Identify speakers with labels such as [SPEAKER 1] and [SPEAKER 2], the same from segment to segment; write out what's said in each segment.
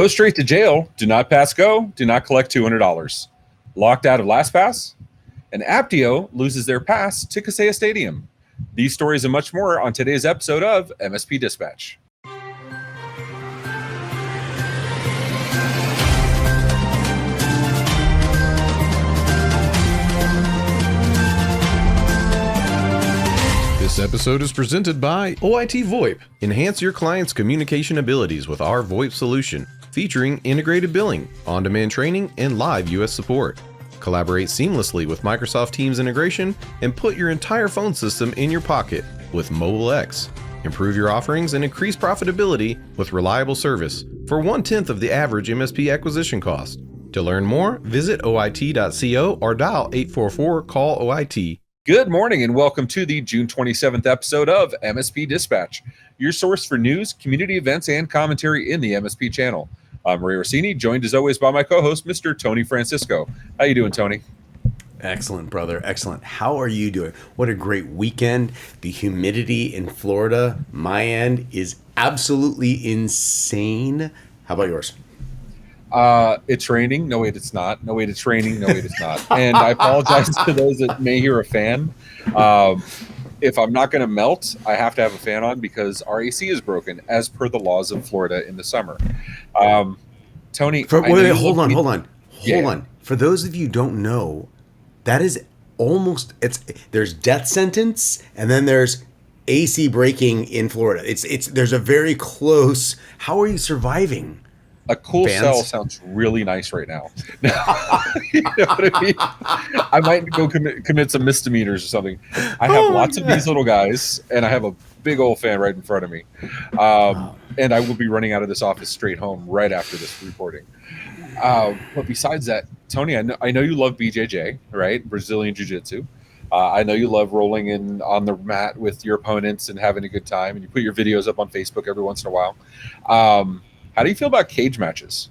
[SPEAKER 1] Go straight to jail. Do not pass go. Do not collect $200. Locked out of LastPass. And Apptio loses their pass to Kaseya Stadium. These stories and much more on today's episode of MSP Dispatch.
[SPEAKER 2] This episode is presented by OIT VoIP. Enhance your client's communication abilities with our VoIP solution, featuring integrated billing, on-demand training, and live US support. Collaborate seamlessly with Microsoft Teams integration and put your entire phone system in your pocket with Mobile X. Improve your offerings and increase profitability with reliable service for 1/10 of the average MSP acquisition cost. To learn more, visit oit.co or dial 844-CALL-OIT.
[SPEAKER 1] Good morning and welcome to the June 27th episode of MSP Dispatch, your source for news, community events, and commentary in the MSP channel. I'm Ray Orsini, joined as always by my co-host, Mr. Tony Francisco. How you doing, Tony?
[SPEAKER 3] Excellent, brother. Excellent. How are you doing? What a great weekend. The humidity in Florida, my end, is absolutely insane. How about yours?
[SPEAKER 1] It's raining. No, wait, it's not. No, wait, it's raining. No, wait, it's not. And I apologize to those that may hear a fan. If I'm not going to melt, I have to have a fan on because our AC is broken as per the laws of Florida in the summer. Tony,
[SPEAKER 3] hold on. For those of you who don't know, that is almost there's death sentence and then there's AC breaking in Florida. There's a very close. How are you surviving?
[SPEAKER 1] A cool
[SPEAKER 3] Fans?
[SPEAKER 1] cell sounds really nice right now. You know what I mean? I might go commit some misdemeanors or something. I have lots of these little guys, and I have a big old fan right in front of me. And I will be running out of this office straight home right after this recording. But besides that, Tony, I know you love BJJ, right? Brazilian Jiu-Jitsu. I know you love rolling in on the mat with your opponents and having a good time, and you put your videos up on Facebook every once in a while. How do you feel about cage matches?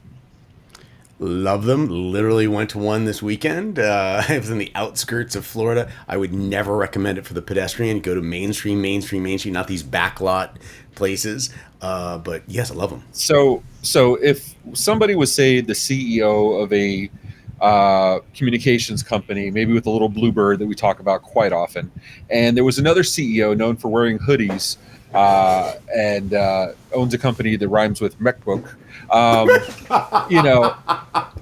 [SPEAKER 3] Love them. Literally went to one this weekend. I was in the outskirts of Florida. I would never recommend it for the pedestrian. Go to mainstream, not these backlot places. But yes, I love them.
[SPEAKER 1] So if somebody was, say, the CEO of a communications company, maybe with a little bluebird that we talk about quite often, and there was another CEO known for wearing hoodies, and owns a company that rhymes with MacBook.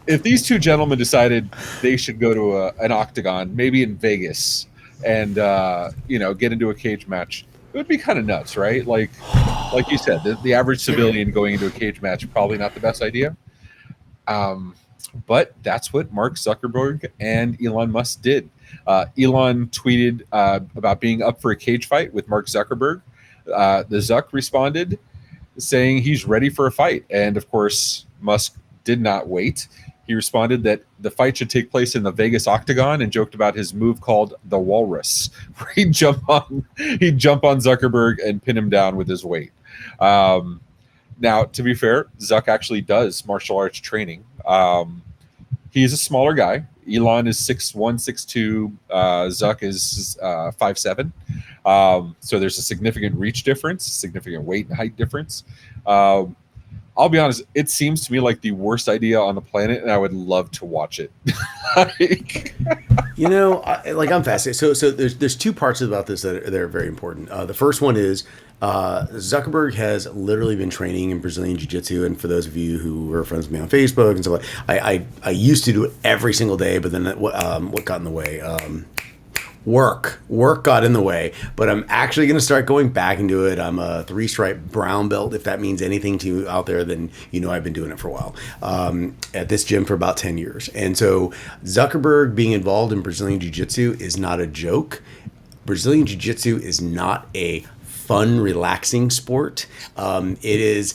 [SPEAKER 1] If these two gentlemen decided they should go to an octagon, maybe in Vegas, and get into a cage match, it would be kind of nuts, right? Like you said, the average civilian going into a cage match, probably not the best idea. But that's what Mark Zuckerberg and Elon Musk did. Elon tweeted about being up for a cage fight with Mark Zuckerberg. The Zuck responded saying he's ready for a fight. And of course, Musk did not wait. He responded that the fight should take place in the Vegas Octagon and joked about his move called the Walrus, where he'd jump on Zuckerberg and pin him down with his weight. Now, to be fair, Zuck actually does martial arts training. He's a smaller guy. Elon is 6'1", 6'2". Zuck is 5'7". So there's a significant reach difference, significant weight and height difference. I'll be honest, it seems to me like the worst idea on the planet, and I would love to watch it.
[SPEAKER 3] I'm fascinated. So there's two parts about this that are very important. The first one is Zuckerberg has literally been training in Brazilian Jiu-Jitsu, and for those of you who are friends with me on Facebook and stuff, I used to do it every single day, but then what got in the way? Work got in the way, but I'm actually going to start going back into it. I'm a 3-stripe brown belt. If that means anything to you out there, then I've been doing it for a while, at this gym for about 10 years. And so Zuckerberg being involved in Brazilian Jiu-Jitsu is not a joke. Brazilian Jiu-Jitsu is not a fun, relaxing sport. It is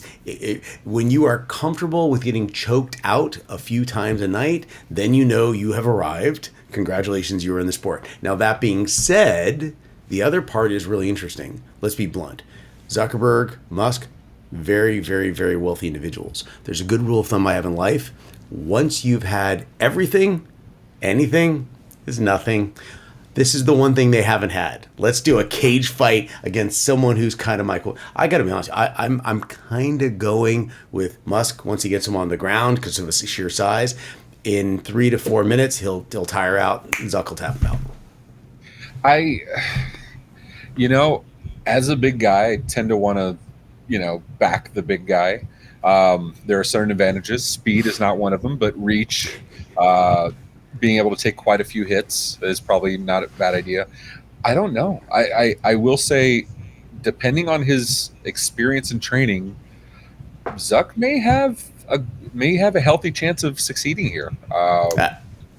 [SPEAKER 3] when you are comfortable with getting choked out a few times a night, then you have arrived. Congratulations, you were in the sport. Now, that being said, the other part is really interesting. Let's be blunt. Zuckerberg, Musk, very, very, very wealthy individuals. There's a good rule of thumb I have in life. Once you've had everything, anything is nothing. This is the one thing they haven't had. Let's do a cage fight against someone who's kind of Michael. I got to be honest. I'm kind of going with Musk once he gets him on the ground because of his sheer size. In 3 to 4 minutes, he'll tire out. Zuck will tap him out.
[SPEAKER 1] As a big guy, I tend to want to, back the big guy. There are certain advantages. Speed is not one of them, but reach. Being able to take quite a few hits is probably not a bad idea. I don't know. I will say, depending on his experience and training, Zuck may have a healthy chance of succeeding here.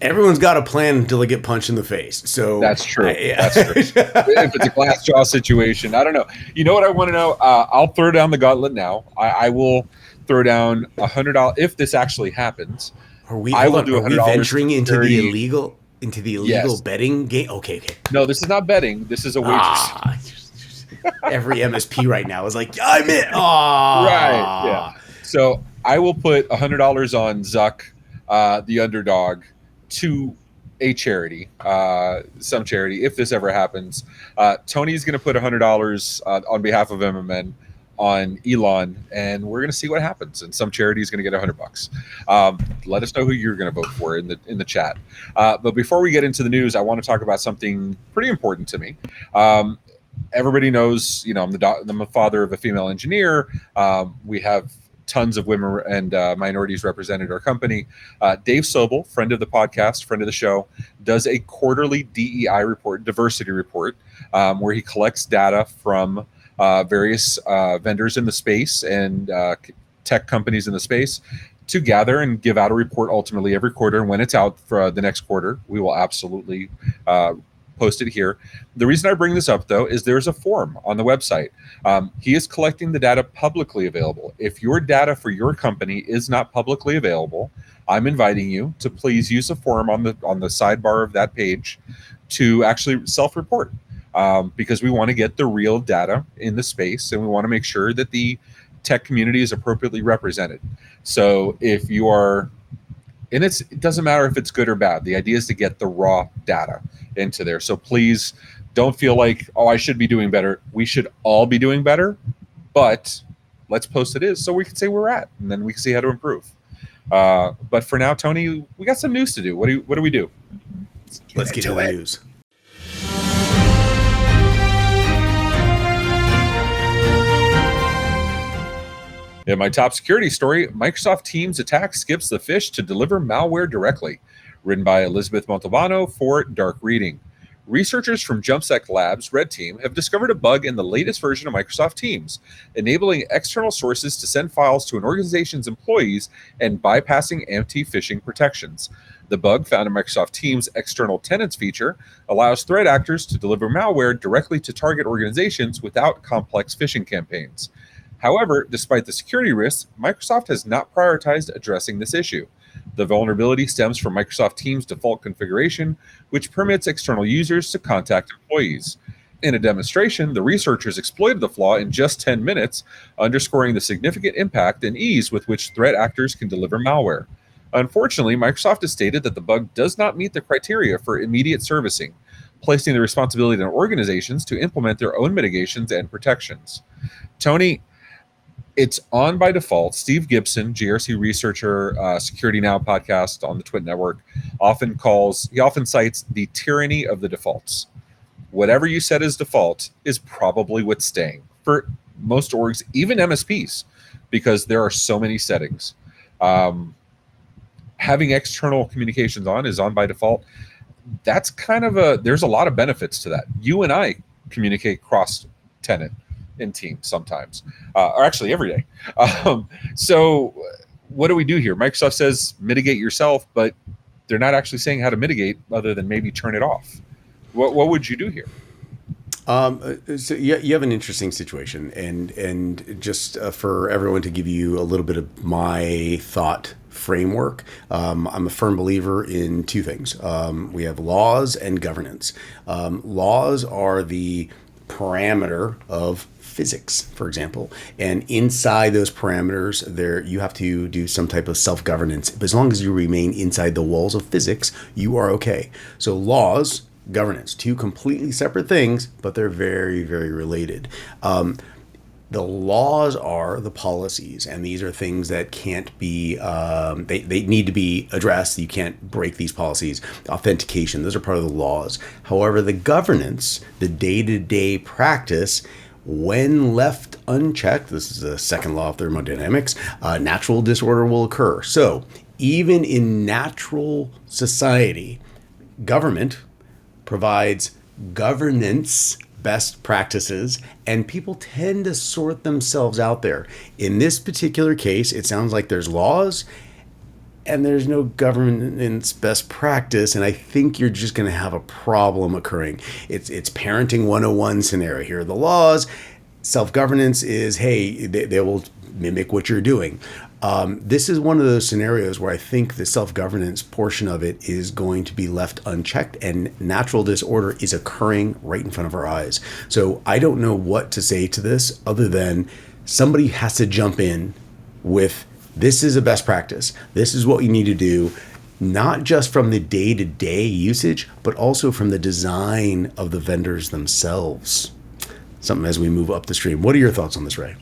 [SPEAKER 3] Everyone's got a plan until they get punched in the face. So
[SPEAKER 1] that's true. That's true. If it's a glass jaw situation, I don't know. You know what I want to know? I'll throw down the gauntlet now. I will throw down $100 if this actually happens.
[SPEAKER 3] Are we venturing into the illegal betting game? Okay.
[SPEAKER 1] No, this is not betting. This is a wager.
[SPEAKER 3] Every MSP right now is like, I'm in. Right.
[SPEAKER 1] Yeah. So I will put $100 on Zuck, the underdog, to a charity, some charity, if this ever happens. Tony's going to put $100 on behalf of MMN on Elon, and we're going to see what happens. And some charity is going to get $100. Let us know who you're going to vote for in the chat. But before we get into the news, I want to talk about something pretty important to me. Everybody knows, I'm the father of a female engineer. We have tons of women and minorities represented our company. Dave Sobel, friend of the podcast, friend of the show, does a quarterly DEI report, diversity report, where he collects data from various vendors in the space and tech companies in the space to gather and give out a report ultimately every quarter. And when it's out for the next quarter, we will absolutely post it here. The reason I bring this up, though, is there's a form on the website. He is collecting the data publicly available. If your data for your company is not publicly available, I'm inviting you to please use a form on the sidebar of that page to actually self-report. Because we want to get the real data in the space, and we want to make sure that the tech community is appropriately represented. So if you are, and it doesn't matter if it's good or bad, the idea is to get the raw data into there. So please don't feel like, I should be doing better. We should all be doing better, but let's post it is so we can say where we're at, and then we can see how to improve. But for now, Tony, we got some news to do. What do we do?
[SPEAKER 3] Let's get to the news.
[SPEAKER 1] In my top security story, Microsoft Teams attack skips the Phish to deliver malware directly. Written by Elizabeth Montalbano for Dark Reading. Researchers from JumpSec Labs Red Team have discovered a bug in the latest version of Microsoft Teams, enabling external sources to send files to an organization's employees and bypassing anti-phishing protections. The bug, found in Microsoft Teams' external tenants feature, allows threat actors to deliver malware directly to target organizations without complex phishing campaigns. However, despite the security risks, Microsoft has not prioritized addressing this issue. The vulnerability stems from Microsoft Teams' default configuration, which permits external users to contact employees. In a demonstration, the researchers exploited the flaw in just 10 minutes, underscoring the significant impact and ease with which threat actors can deliver malware. Unfortunately, Microsoft has stated that the bug does not meet the criteria for immediate servicing, placing the responsibility on organizations to implement their own mitigations and protections. Tony, it's on by default. Steve Gibson, GRC researcher, Security Now podcast on the Twit Network, often cites the tyranny of the defaults. Whatever you set as default is probably what's staying for most orgs, even MSPs, because there are so many settings. Having external communications on is on by default. That's there's a lot of benefits to that. You and I communicate cross-tenant in Teams sometimes, or actually every day. So what do we do here? Microsoft says mitigate yourself, but they're not actually saying how to mitigate other than maybe turn it off. What would you do here?
[SPEAKER 3] So you have an interesting situation, and just for everyone to give you a little bit of my thought framework, I'm a firm believer in two things. We have laws and governance. Laws are the parameter of physics, for example, and inside those parameters you have to do some type of self-governance. But as long as you remain inside the walls of physics, you are okay. So laws governance. Two completely separate things, but they're very, very related. The laws are the policies, and these are things that can't be, they need to be addressed. You can't break these policies. Authentication, those are part of the laws. However, the governance, the day-to-day practice, when left unchecked, this is the second law of thermodynamics, natural disorder will occur. So even in natural society, government provides governance best practices, and people tend to sort themselves out there. In this particular case, it sounds like there's laws and there's no governance best practice, and I think you're just going to have a problem occurring. It's parenting 101 scenario. Here are the laws. Self-governance is, hey, they will mimic what you're doing. This is one of those scenarios where I think the self-governance portion of it is going to be left unchecked, and natural disorder is occurring right in front of our eyes. So I don't know what to say to this other than somebody has to jump in with, this is a best practice. This is what you need to do, not just from the day-to-day usage, but also from the design of the vendors themselves. Something as we move up the stream. What are your thoughts on this, Ray?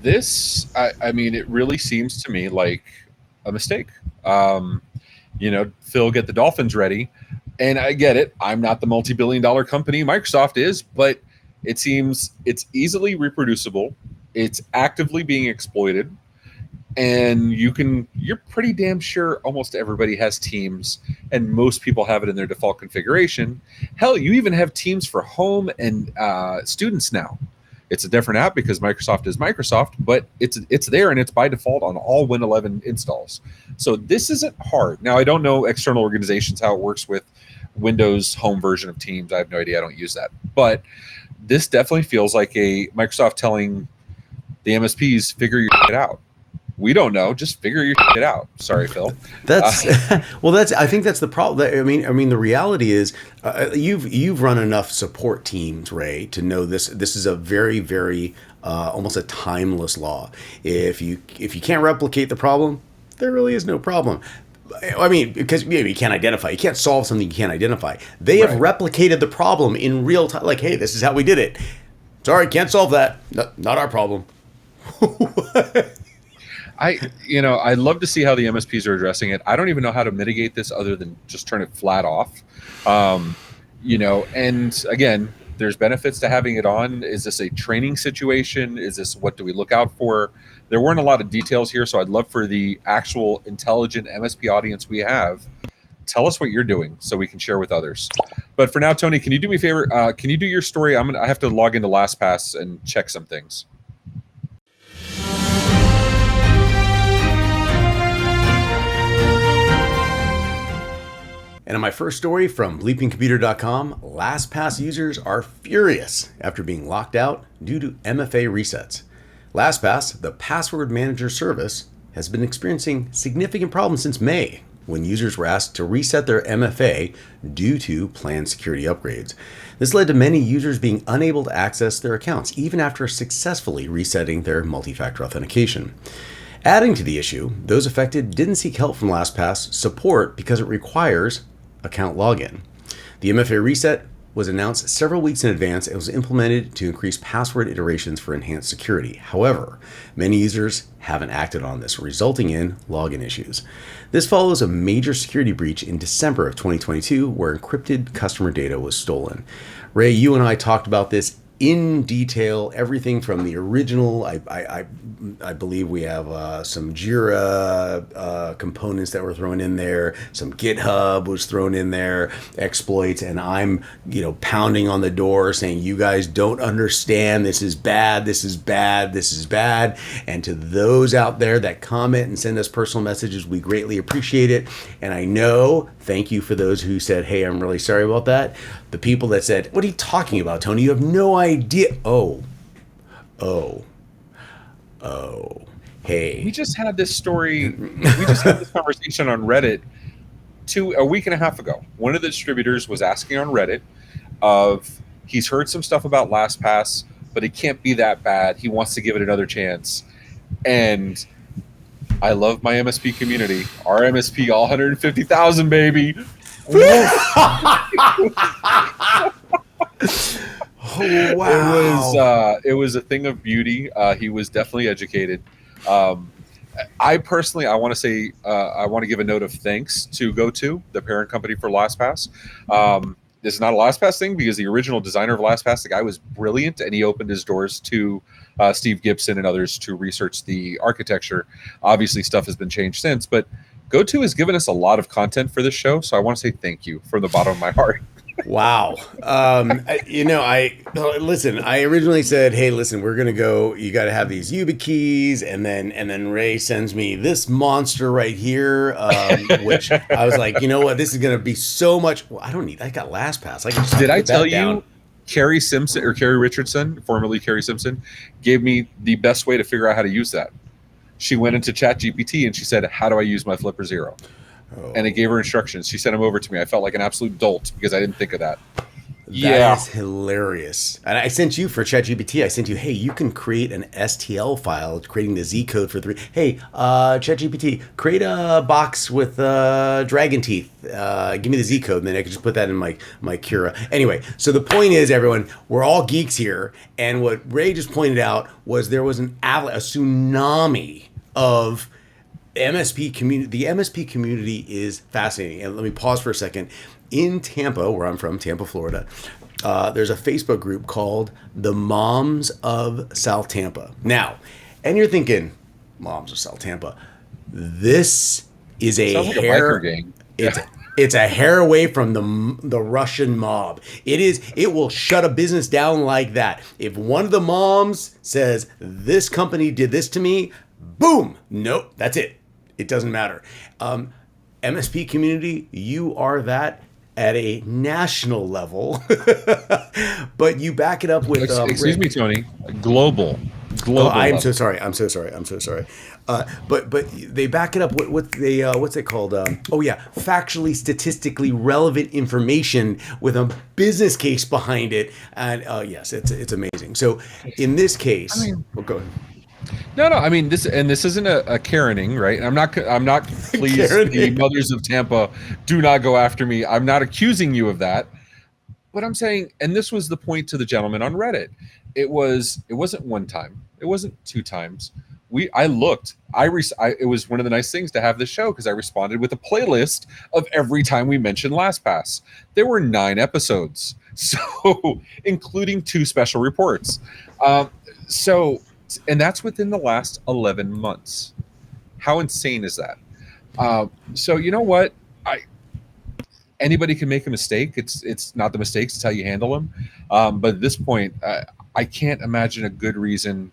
[SPEAKER 1] This, I mean, it really seems to me like a mistake. Phil, get the Dolphins ready. And I get it. I'm not the multi-billion-dollar company Microsoft is, but it seems it's easily reproducible. It's actively being exploited. And you're pretty damn sure almost everybody has Teams, and most people have it in their default configuration. Hell, you even have Teams for home and students now. It's a different app because Microsoft is Microsoft, but it's there, and it's by default on all Win 11 installs. So this isn't hard. Now, I don't know external organizations how it works with Windows home version of Teams. I have no idea. I don't use that. But this definitely feels like a Microsoft telling the MSPs, figure your shit out. We don't know. Just figure your shit out. Sorry, Phil.
[SPEAKER 3] That's I think that's the problem. I mean, the reality is, you've run enough support teams, Ray, to know this. This is a very, very almost a timeless law. If you can't replicate the problem, there really is no problem. I mean, because maybe you can't identify. You can't solve something you can't identify. They have replicated the problem in real time. Like, hey, this is how we did it. Sorry, can't solve that. Not our problem.
[SPEAKER 1] I'd love to see how the MSPs are addressing it. I don't even know how to mitigate this other than just turn it flat off. And again, there's benefits to having it on. Is this a training situation? Is this, what do we look out for? There weren't a lot of details here, so I'd love for the actual intelligent MSP audience we have, tell us what you're doing so we can share with others. But for now, Tony, can you do me a favor? Can you do your story? I have to log into LastPass and check some things.
[SPEAKER 3] And in my first story from bleepingcomputer.com, LastPass users are furious after being locked out due to MFA resets. LastPass, the password manager service, has been experiencing significant problems since May, when users were asked to reset their MFA due to planned security upgrades. This led to many users being unable to access their accounts, even after successfully resetting their multi-factor authentication. Adding to the issue, those affected didn't seek help from LastPass support because it requires account login. The MFA reset was announced several weeks in advance and was implemented to increase password iterations for enhanced security. However, many users haven't acted on this, resulting in login issues. This follows a major security breach in December of 2022 where encrypted customer data was stolen. Ray, you and I talked about this in detail, everything from the original. I believe we have some Jira components that were thrown in there. Some GitHub was thrown in there, exploits, and I'm pounding on the door saying, you guys don't understand. This is bad. This is bad. This is bad. And to those out there that comment and send us personal messages, we greatly appreciate it. And I know, thank you for those who said, hey, I'm really sorry about that. The people that said, what are you talking about, Tony? You have no idea. Hey.
[SPEAKER 1] We just had this story. We just had this conversation on Reddit a week and a half ago. One of the distributors was asking on Reddit he's heard some stuff about LastPass, but it can't be that bad. He wants to give it another chance. And I love my MSP community. Our MSP, all 150,000, baby.
[SPEAKER 3] Oh, wow.
[SPEAKER 1] It was a thing of beauty. He was definitely educated. I personally, I want to say, I want to give a note of thanks to GoTo, the parent company for LastPass. This is not a LastPass thing because the original designer of LastPass, the guy was brilliant, and he opened his doors to Steve Gibson and others to research the architecture. Obviously, stuff has been changed since, but GoTo has given us a lot of content for this show, so I want to say thank you from the bottom of my heart.
[SPEAKER 3] Wow. Listen, I originally said, hey, listen, we're going to go, you got to have these YubiKeys. And then Ray sends me this monster right here, which I was like, you know what, this is going to be so much. Well, I got LastPass.
[SPEAKER 1] Did I tell you Carrie Richardson, formerly Carrie Simpson, gave me the best way to figure out how to use that. She went into ChatGPT and she said, how do I use my Flipper Zero? And it gave her instructions. She sent them over to me. I felt like an absolute dolt because I didn't think of that.
[SPEAKER 3] That is hilarious. And I sent you for ChatGPT. I sent you, hey, you can create an STL file, creating the Z code for 3. Hey, ChatGPT, create a box with dragon teeth. Give me the Z code, and then I can just put that in my Cura. Anyway, so the point is, everyone, we're all geeks here. And what Ray just pointed out was there was a tsunami of MSP community. The MSP community is fascinating. And let me pause for a second. In Tampa, where I'm from, Tampa, Florida, there's a Facebook group called the Moms of South Tampa. Now, and you're thinking, Moms of South Tampa. This is a hair. It's a hair away from the Russian mob. It will shut a business down like that. If one of the moms says this company did this to me, boom, nope, that's it. It doesn't matter. MSP community, you are that at a national level, but you back it up with.
[SPEAKER 1] Excuse me, Tony. Global.
[SPEAKER 3] Oh, I'm so sorry. But they back it up with what's it called? Factually, statistically relevant information with a business case behind it, and yes, it's amazing. So in this case, go ahead.
[SPEAKER 1] No. I mean, this isn't a Karening, right? I'm not. Please, the mothers of Tampa, do not go after me. I'm not accusing you of that. But I'm saying, and this was the point to the gentleman on Reddit. It wasn't one time. It wasn't 2 times. It was one of the nice things to have this show because I responded with a playlist of every time we mentioned LastPass. There were 9 episodes, so including 2 special reports. And that's within the last 11 months. How insane is that? So you know what? Anybody can make a mistake. It's not the mistakes, it's how you handle them. But at this point, I can't imagine a good reason.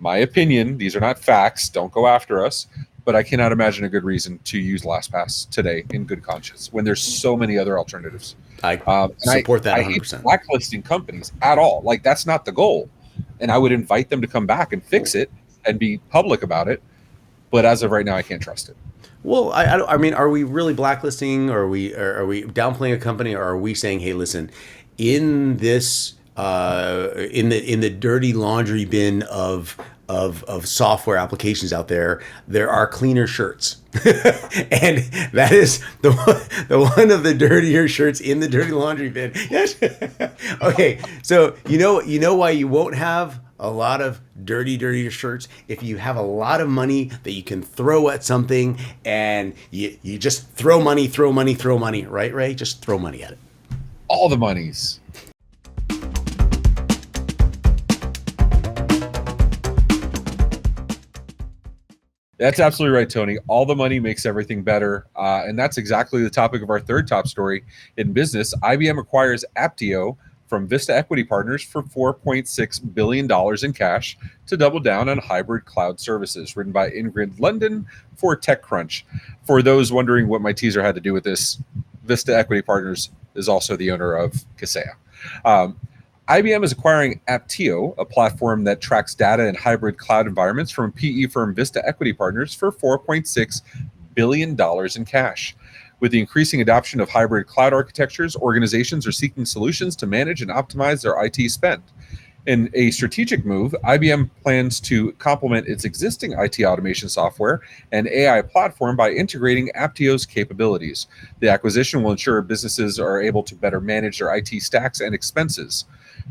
[SPEAKER 1] My opinion, these are not facts. Don't go after us. But I cannot imagine a good reason to use LastPass today in good conscience when there's so many other alternatives.
[SPEAKER 3] I support that 100%.
[SPEAKER 1] I hate blacklisting companies at all. Like, that's not the goal. And I would invite them to come back and fix it and be public about it. But as of right now, I can't trust it.
[SPEAKER 3] Well, I mean, are we really blacklisting, or are we downplaying a company, or are we saying, hey, listen, in this in the dirty laundry bin of software applications out there are cleaner shirts, and that is the one of the dirtier shirts in the dirty laundry bin. Yes. Okay, so you know why you won't have a lot of dirty shirts? If you have a lot of money that you can throw at something, and you just throw money, right, Ray? Just throw money at it.
[SPEAKER 1] All the monies. That's absolutely right, Tony. All the money makes everything better. And that's exactly the topic of our third top story in business. IBM acquires Apptio from Vista Equity Partners for $4.6 billion in cash to double down on hybrid cloud services, written by Ingrid London for TechCrunch. For those wondering what my teaser had to do with this, Vista Equity Partners is also the owner of CISA. IBM is acquiring Apptio, a platform that tracks data in hybrid cloud environments, from PE firm Vista Equity Partners for $4.6 billion in cash. With the increasing adoption of hybrid cloud architectures, organizations are seeking solutions to manage and optimize their IT spend. In a strategic move, IBM plans to complement its existing IT automation software and AI platform by integrating Apptio's capabilities. The acquisition will ensure businesses are able to better manage their IT stacks and expenses.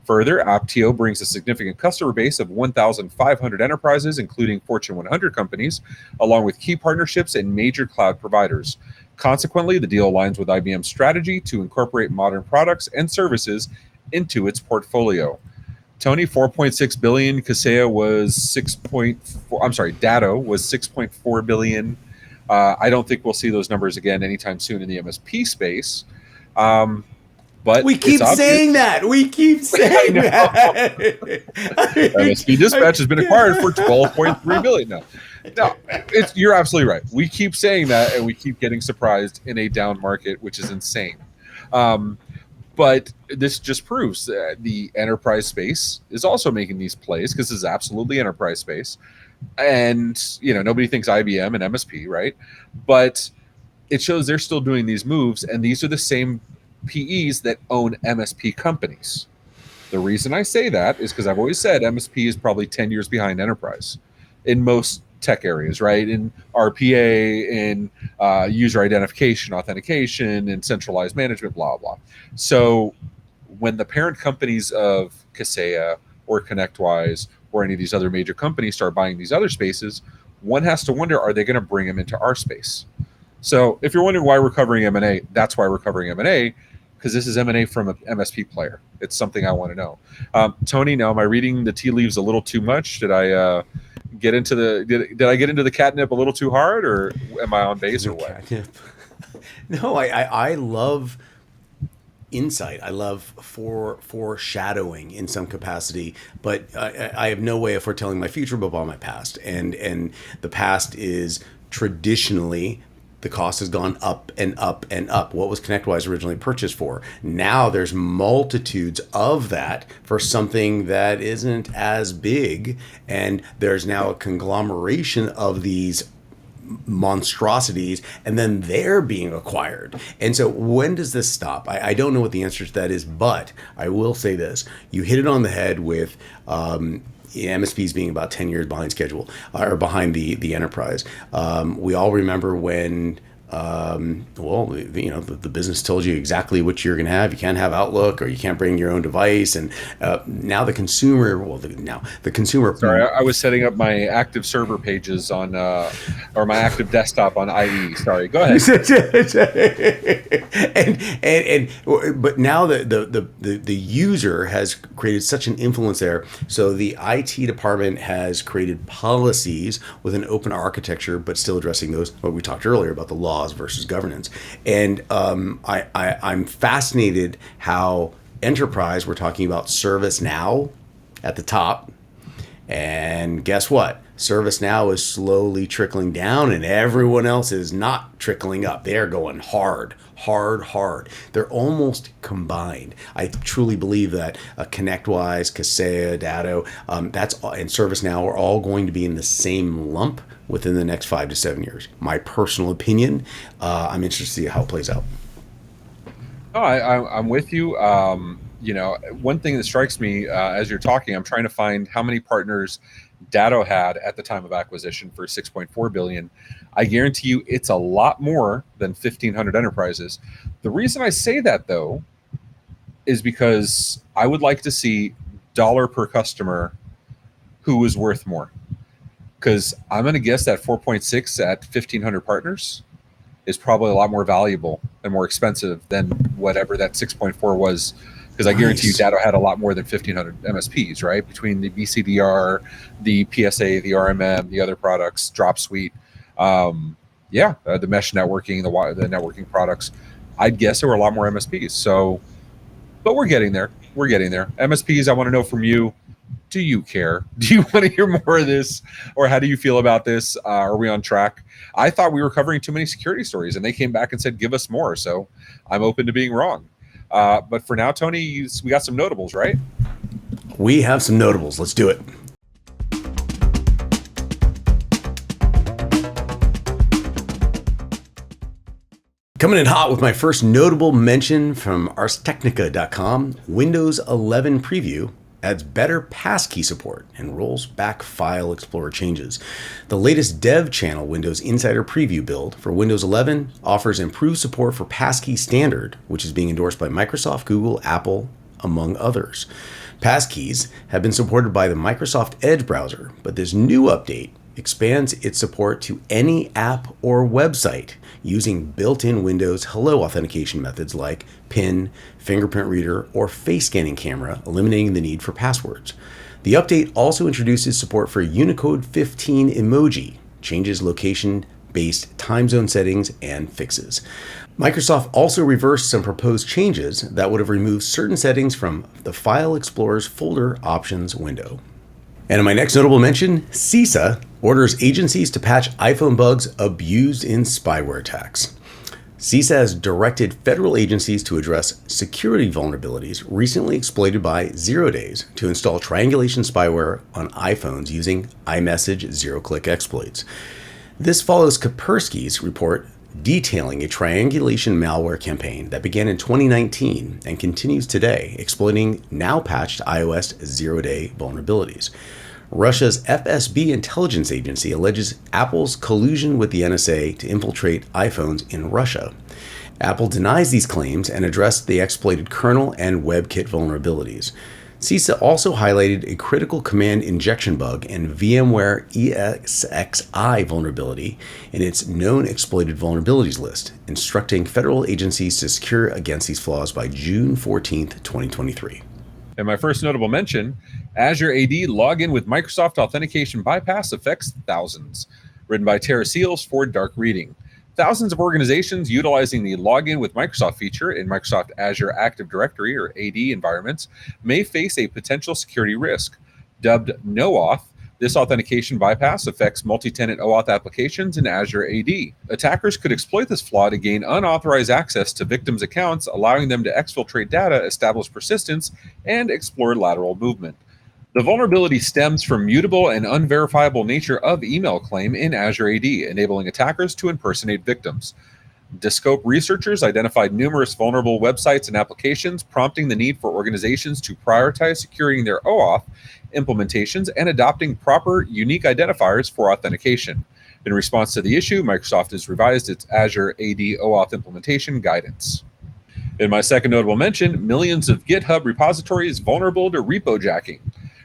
[SPEAKER 1] Further, Apptio brings a significant customer base of 1,500 enterprises, including Fortune 100 companies, along with key partnerships and major cloud providers. Consequently, the deal aligns with IBM's strategy to incorporate modern products and services into its portfolio. Tony, 4.6 billion. Kaseya was 6.4. I'm sorry, Datto was 6.4 billion. I don't think we'll see those numbers again anytime soon in the MSP space. But
[SPEAKER 3] we keep saying that. We keep saying that.
[SPEAKER 1] MSP Dispatch has been acquired for 12.3 billion. No, you're absolutely right. We keep saying that, and we keep getting surprised in a down market, which is insane. But this just proves that the enterprise space is also making these plays, because this is absolutely enterprise space. And, nobody thinks IBM and MSP, right? But it shows they're still doing these moves, and these are the same PEs that own MSP companies. The reason I say that is because I've always said MSP is probably 10 years behind enterprise in most tech areas, right? In RPA, in user identification, authentication, and centralized management, blah, blah. So when the parent companies of Kaseya or ConnectWise or any of these other major companies start buying these other spaces, one has to wonder, are they going to bring them into our space? So if you're wondering why we're covering M&A, that's why we're covering M&A, because this is M&A from an MSP player. It's something I want to know. Tony, now am I reading the tea leaves a little too much? Did I get into the catnip a little too hard, or am I on base or what?
[SPEAKER 3] No, I love insight. I love foreshadowing in some capacity, but I have no way of foretelling my future but my past. And the past is traditionally, the cost has gone up and up and up. What was ConnectWise originally purchased for? Now there's multitudes of that for something that isn't as big, and there's now a conglomeration of these monstrosities, and then they're being acquired. And so when does this stop? I don't know what the answer to that is, but I will say this. You hit it on the head with MSPs being about 10 years behind schedule, or behind the enterprise. We all remember when the business told you exactly what you're going to have. You can't have Outlook, or you can't bring your own device. And now the consumer,
[SPEAKER 1] Sorry, I was setting up my active server pages on, or my active desktop on IE. Sorry, go ahead.
[SPEAKER 3] But now the user has created such an influence there. So the IT department has created policies with an open architecture, but still addressing those, what we talked earlier about the laws versus governance. And I'm fascinated how enterprise, we're talking about ServiceNow at the top. And guess what? ServiceNow is slowly trickling down, and everyone else is not trickling up. They're going hard. They're almost combined. I truly believe that ConnectWise, Kaseya, Datto, and ServiceNow are all going to be in the same lump within the next 5 to 7 years. My personal opinion. I'm interested to see how it plays out.
[SPEAKER 1] Oh, I'm with you. One thing that strikes me as you're talking, I'm trying to find how many partners Datto had at the time of acquisition for 6.4 billion. I guarantee you it's a lot more than 1,500 enterprises. The reason I say that, though, is because I would like to see dollar per customer who is worth more. Because I'm going to guess that 4.6 at 1,500 partners is probably a lot more valuable and more expensive than whatever that 6.4 was. Because I guarantee you Datto had a lot more than 1,500 MSPs, right? Between the BCDR, the PSA, the RMM, the other products, Drop Suite, the mesh networking, the networking products. I'd guess there were a lot more MSPs. So, but we're getting there. MSPs, I want to know from you, do you care? Do you want to hear more of this? Or how do you feel about this? Are we on track? I thought we were covering too many security stories, and they came back and said, give us more. So I'm open to being wrong. But for now, Tony, we got some notables, right?
[SPEAKER 3] We have some notables. Let's do it. Coming in hot with my first notable mention from ArsTechnica.com, Windows 11 preview adds better Passkey support, and rolls back File Explorer changes. The latest Dev Channel Windows Insider Preview build for Windows 11 offers improved support for Passkey Standard, which is being endorsed by Microsoft, Google, Apple, among others. Passkeys have been supported by the Microsoft Edge browser, but this new update expands its support to any app or website using built-in Windows Hello authentication methods like PIN, fingerprint reader, or face scanning camera, eliminating the need for passwords. The update also introduces support for Unicode 15 emoji, changes location-based time zone settings, and fixes. Microsoft also reversed some proposed changes that would have removed certain settings from the File Explorer's folder options window. And in my next notable mention, CISA orders agencies to patch iPhone bugs abused in spyware attacks. CISA has directed federal agencies to address security vulnerabilities recently exploited by 0 Days to install triangulation spyware on iPhones using iMessage zero-click exploits. This follows Kaspersky's report detailing a triangulation malware campaign that began in 2019 and continues today, exploiting now patched iOS 0-day vulnerabilities. Russia's FSB intelligence agency alleges Apple's collusion with the NSA to infiltrate iPhones in Russia. Apple denies these claims and addressed the exploited kernel and WebKit vulnerabilities. CISA also highlighted a critical command injection bug and VMware EXXI vulnerability in its known exploited vulnerabilities list, instructing federal agencies to secure against these flaws by June 14, 2023.
[SPEAKER 1] And my first notable mention, Azure AD login with Microsoft Authentication bypass affects thousands. Written by Tara Seals for Dark Reading. Thousands of organizations utilizing the login with Microsoft feature in Microsoft Azure Active Directory or AD environments may face a potential security risk. Dubbed NoAuth, this authentication bypass affects multi-tenant OAuth applications in Azure AD. Attackers could exploit this flaw to gain unauthorized access to victims' accounts, allowing them to exfiltrate data, establish persistence, and explore lateral movement. The vulnerability stems from mutable and unverifiable nature of email claim in Azure AD, enabling attackers to impersonate victims. Discope researchers identified numerous vulnerable websites and applications, prompting the need for organizations to prioritize securing their OAuth implementations and adopting proper unique identifiers for authentication. In response to the issue, Microsoft has revised its Azure AD OAuth implementation guidance. In my second notable mention, millions of GitHub repositories vulnerable to RepoJacking.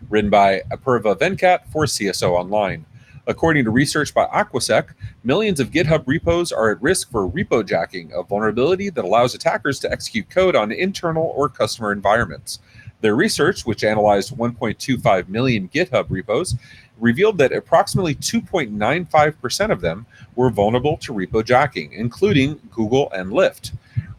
[SPEAKER 1] Written by Apurva Venkat for CSO Online. According to research by Aquasec, millions of GitHub repos are at risk for RepoJacking, a vulnerability that allows attackers to execute code on internal or customer environments. Their research, which analyzed 1.25 million GitHub repos, revealed that approximately 2.95% of them were vulnerable to RepoJacking, including Google and Lyft.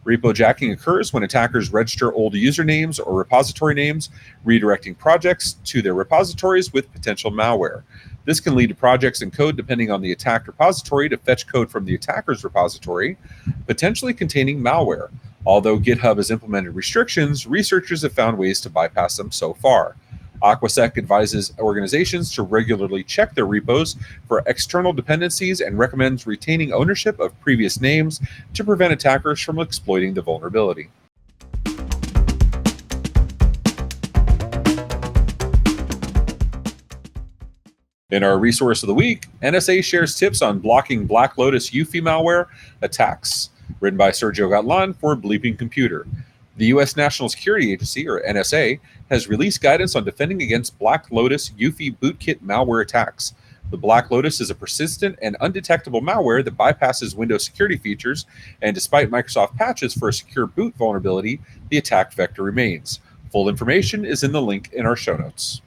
[SPEAKER 1] RepoJacking occurs when attackers register old usernames or repository names, redirecting projects to their repositories with potential malware. This can lead to projects and code depending on the attacked repository to fetch code from the attacker's repository, potentially containing malware. Although GitHub has implemented restrictions, researchers have found ways to bypass them so far. Aquasec advises organizations to regularly check their repos for external dependencies and recommends retaining ownership of previous names to prevent attackers from exploiting the vulnerability. In our resource of the week, NSA shares tips on blocking BlackLotus UEFI malware attacks. Written by Sergio Gatlan for Bleeping Computer. The U.S. National Security Agency, or NSA, has released guidance on defending against BlackLotus UEFI bootkit malware attacks. The BlackLotus is a persistent and undetectable malware that bypasses Windows security features, and despite Microsoft patches for a secure boot vulnerability, the attack vector remains. Full information is in the link in our show notes.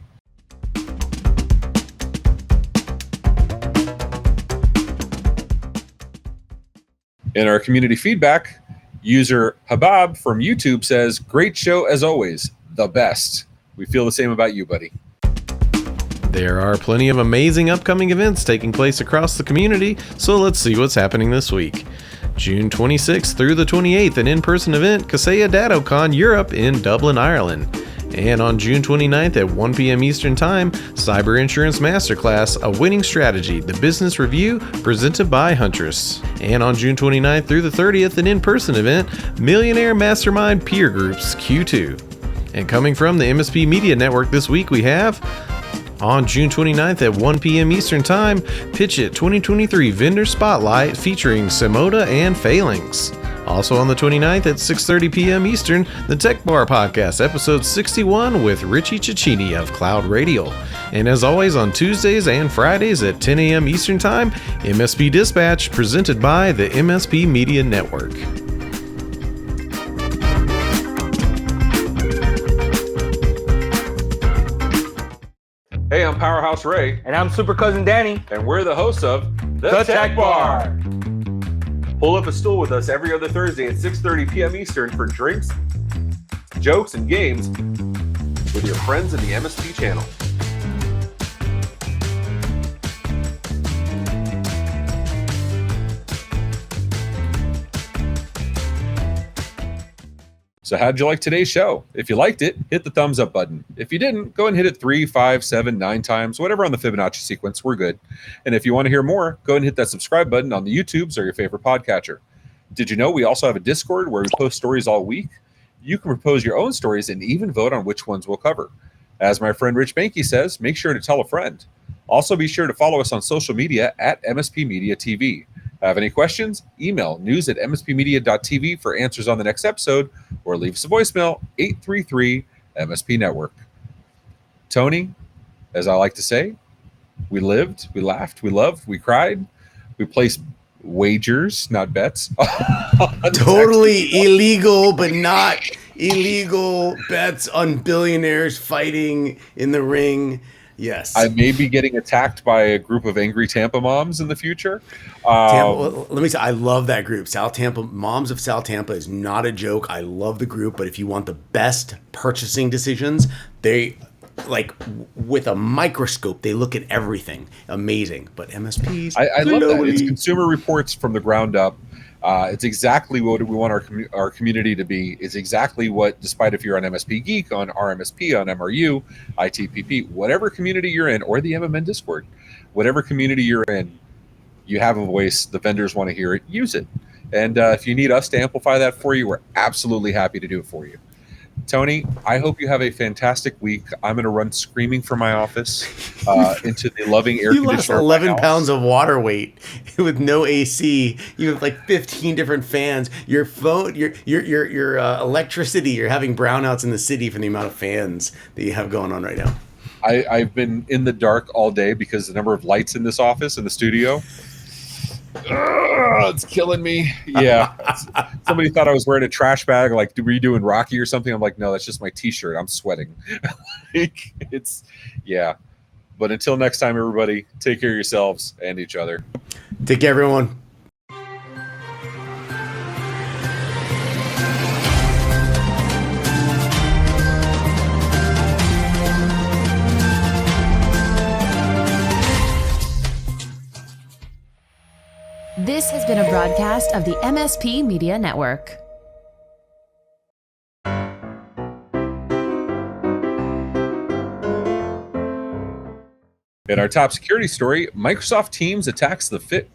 [SPEAKER 1] In our community feedback, user Habab from YouTube says, "Great show as always, the best." We feel the same about you, buddy.
[SPEAKER 2] There are plenty of amazing upcoming events taking place across the community, so let's see what's happening this week. June 26th through the 28th, an in-person event, Kaseya DattoCon Europe in Dublin, Ireland. And on June 29th at 1 p.m. Eastern Time, Cyber Insurance Masterclass, A Winning Strategy, the Business Review, presented by Huntress. And on June 29th through the 30th, an in-person event, Millionaire Mastermind Peer Groups Q2. And coming from the MSP Media Network this week, we have on June 29th at 1 p.m. Eastern Time, Pitch It 2023 Vendor Spotlight featuring Simoda and Phalanx. Also on the 29th at 6:30 p.m. Eastern, the Tech Bar Podcast, episode 61 with Richie Cicchini of Cloud Radio. And as always, on Tuesdays and Fridays at 10 a.m. Eastern Time, MSP Dispatch, presented by the MSP Media Network.
[SPEAKER 1] Hey, I'm Powerhouse Ray.
[SPEAKER 4] And I'm Super Cousin Danny.
[SPEAKER 1] And we're the hosts of
[SPEAKER 4] The Tech Bar.
[SPEAKER 1] Pull up a stool with us every other Thursday at 6:30 p.m. Eastern for drinks, jokes, and games with your friends in the MSP channel. So how'd you like today's show? If you liked it, hit the thumbs up button. If you didn't, go ahead and hit it 3, 5, 7, 9 times, whatever on the Fibonacci sequence, we're good. And if you want to hear more, go ahead and hit that subscribe button on the YouTubes or your favorite podcatcher. Did you know we also have a Discord where we post stories all week? You can propose your own stories and even vote on which ones we'll cover. As my friend Rich Banky says, make sure to tell a friend. Also be sure to follow us on social media at MSP Media TV. Have any questions? Email news@mspmedia.tv for answers on the next episode, or leave us a voicemail, 833-MSP Network. Tony, as I like to say, we lived, we laughed, we loved, we cried, we placed wagers, not bets.
[SPEAKER 3] Totally illegal, but not illegal bets on billionaires fighting in the ring. Yes.
[SPEAKER 1] I may be getting attacked by a group of angry Tampa moms in the future.
[SPEAKER 3] Let me say, I love that group. South Tampa, Moms of South Tampa is not a joke. I love the group, but if you want the best purchasing decisions, they, like, with a microscope, they look at everything. Amazing. But MSPs,
[SPEAKER 1] I love that. It's consumer reports from the ground up. It's exactly what we want our community to be. It's exactly what, despite if you're on MSP Geek, on RMSP, on MRU, ITPP, whatever community you're in, or the MMN Discord, whatever community you're in, you have a voice. The vendors want to hear it. Use it. And if you need us to amplify that for you, we're absolutely happy to do it for you. Tony, I hope you have a fantastic week. I'm going to run screaming from my office into the loving air conditioner.
[SPEAKER 3] You lost 11 pounds of water weight with no AC. You have like 15 different fans. Your phone, your electricity. You're having brownouts in the city from the amount of fans that you have going on right now.
[SPEAKER 1] I've been in the dark all day because the number of lights in this office, in the studio. It's killing me. Yeah. Somebody thought I was wearing a trash bag, like, were you doing Rocky or something? I'm like, no, that's just my t-shirt. I'm sweating. Yeah. But until next time, everybody, take care of yourselves and each other.
[SPEAKER 3] Take care, everyone.
[SPEAKER 5] This has been a broadcast of the MSP Media Network.
[SPEAKER 1] In our top security story, Microsoft Teams attacks the Fit.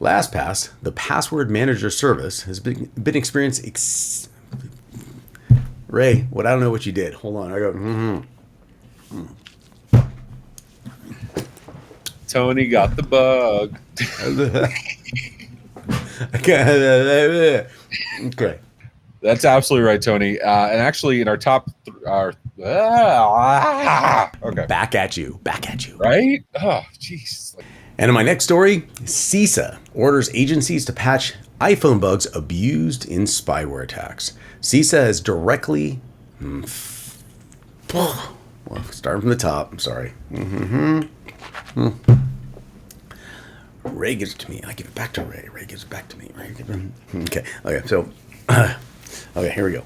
[SPEAKER 3] LastPass, the password manager service, has been experiencing... Ray, what I don't know what you did. Hold on. I go...
[SPEAKER 1] Tony got the bug.
[SPEAKER 3] Okay.
[SPEAKER 1] That's absolutely right, Tony. And actually, in our top... okay.
[SPEAKER 3] Back at you.
[SPEAKER 1] Right? Oh, jeez.
[SPEAKER 3] And in my next story, CISA orders agencies to patch iPhone bugs abused in spyware attacks. CISA has directly... Well, starting from the top. I'm sorry. Ray gives it to me. I give it back to Ray. Ray gives it back to me. Okay. So, okay, here we go.